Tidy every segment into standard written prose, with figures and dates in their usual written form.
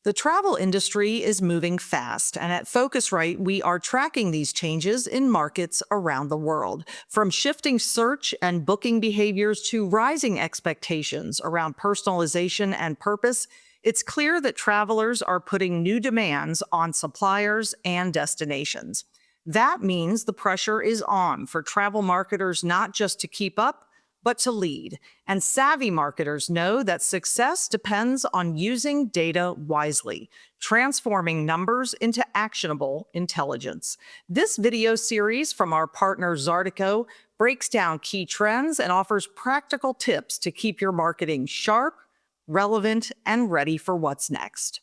The travel industry is moving fast, and at Focusrite, we are tracking these changes in markets around the world. From shifting search and booking behaviors to rising expectations around personalization and purpose, it's clear that travelers are putting new demands on suppliers and destinations. That means the pressure is on for travel marketers not just to keep up, but to lead. And savvy marketers know that success depends on using data wisely, transforming numbers into actionable intelligence. This video series from our partner Zartico breaks down key trends and offers practical tips to keep your marketing sharp, relevant, and ready for what's next.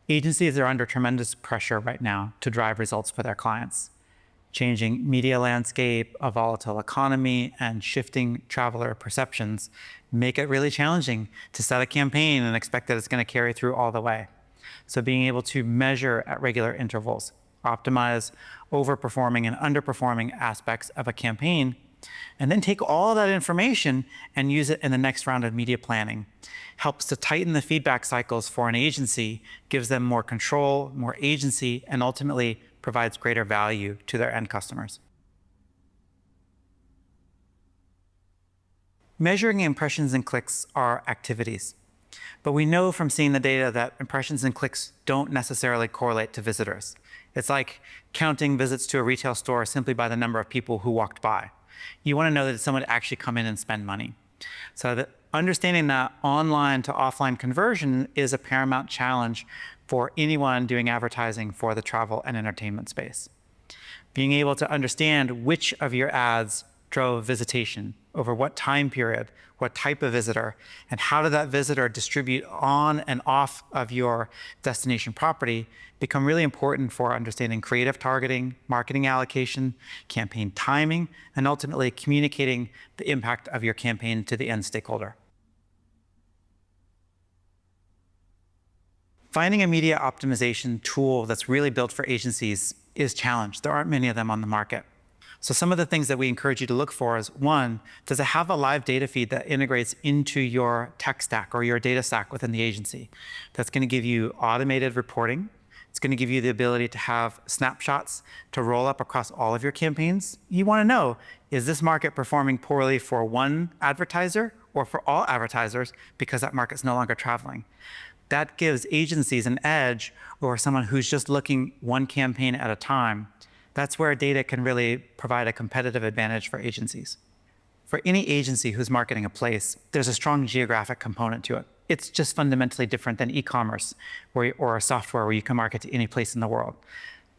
Agencies are under tremendous pressure right now to drive results for their clients. Changing media landscape, a volatile economy, and shifting traveler perceptions make it really challenging to set a campaign and expect that it's going to carry through all the way. So being able to measure at regular intervals, optimize overperforming and underperforming aspects of a campaign, and then take all that information and use it in the next round of media planning helps to tighten the feedback cycles for an agency, gives them more control, more agency, and ultimately provides greater value to their end customers. Measuring impressions and clicks are activities, but we know from seeing the data that impressions and clicks don't necessarily correlate to visitors. It's like counting visits to a retail store simply by the number of people who walked by. You want to know that someone would actually come in and spend money. So understanding that online to offline conversion is a paramount challenge for anyone doing advertising for the travel and entertainment space. Being able to understand which of your ads drove visitation, over what time period, what type of visitor, and how did that visitor distribute on and off of your destination property become really important for understanding creative targeting, marketing allocation, campaign timing, and ultimately communicating the impact of your campaign to the end stakeholder. Finding a media optimization tool that's really built for agencies is challenged. There aren't many of them on the market. So some of the things that we encourage you to look for is, one, does it have a live data feed that integrates into your tech stack or your data stack within the agency? That's going to give you automated reporting. It's going to give you the ability to have snapshots to roll up across all of your campaigns. You want to know, is this market performing poorly for one advertiser or for all advertisers because that market's no longer traveling? That gives agencies an edge over someone who's just looking one campaign at a time. That's where data can really provide a competitive advantage for agencies. For any agency who's marketing a place, there's a strong geographic component to it. It's just fundamentally different than e-commerce or software where you can market to any place in the world.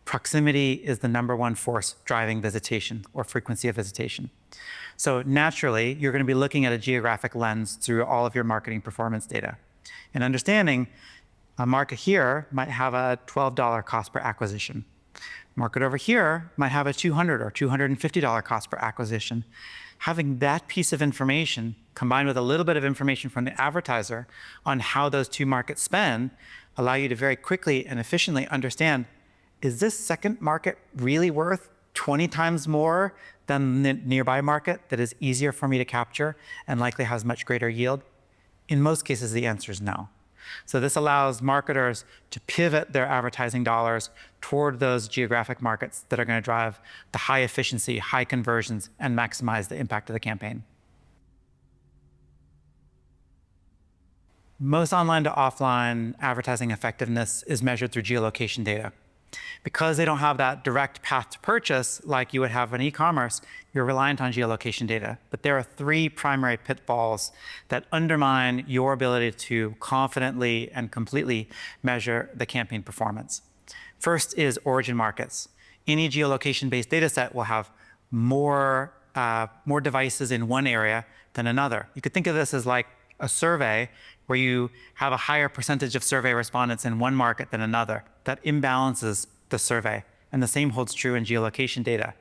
Proximity is the #1 force driving visitation or frequency of visitation. So naturally, you're going to be looking at a geographic lens through all of your marketing performance data. And understanding a market here might have a $12 cost per acquisition. Market over here might have a $200 or $250 cost per acquisition. Having that piece of information combined with a little bit of information from the advertiser on how those two markets spend allow you to very quickly and efficiently understand, is this second market really worth 20 times more than the nearby market that is easier for me to capture and likely has much greater yield? In most cases, the answer is no. So this allows marketers to pivot their advertising dollars toward those geographic markets that are going to drive the high efficiency, high conversions, and maximize the impact of the campaign. Most online to offline advertising effectiveness is measured through geolocation data. Because they don't have that direct path to purchase like you would have in e-commerce, you're reliant on geolocation data. But there are 3 primary pitfalls that undermine your ability to confidently and completely measure the campaign performance. First is origin markets. Any geolocation-based data set will have more devices in one area than another. You could think of this as like a survey where you have a higher percentage of survey respondents in one market than another. That imbalances the survey. And the same holds true in geolocation data.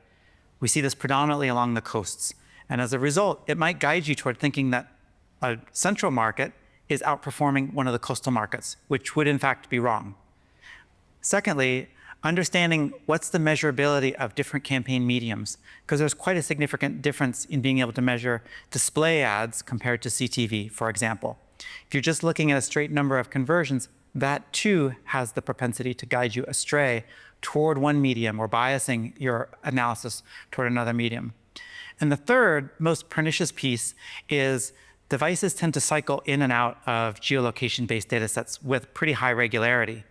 We see this predominantly along the coasts. And as a result, it might guide you toward thinking that a central market is outperforming one of the coastal markets, which would in fact be wrong. Secondly, understanding what's the measurability of different campaign mediums, because there's quite a significant difference in being able to measure display ads compared to CTV, for example. If you're just looking at a straight number of conversions, that too has the propensity to guide you astray toward one medium or biasing your analysis toward another medium. And the third, most pernicious piece is devices tend to cycle in and out of geolocation-based data sets with pretty high regularity.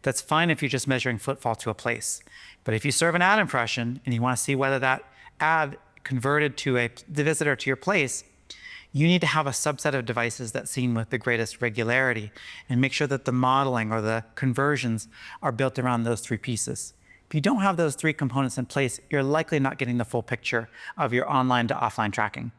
That's fine if you're just measuring footfall to a place. But if you serve an ad impression and you want to see whether that ad converted to the visitor to your place, you need to have a subset of devices that's seen with the greatest regularity and make sure that the modeling or the conversions are built around those three pieces. If you don't have those three components in place, you're likely not getting the full picture of your online to offline tracking.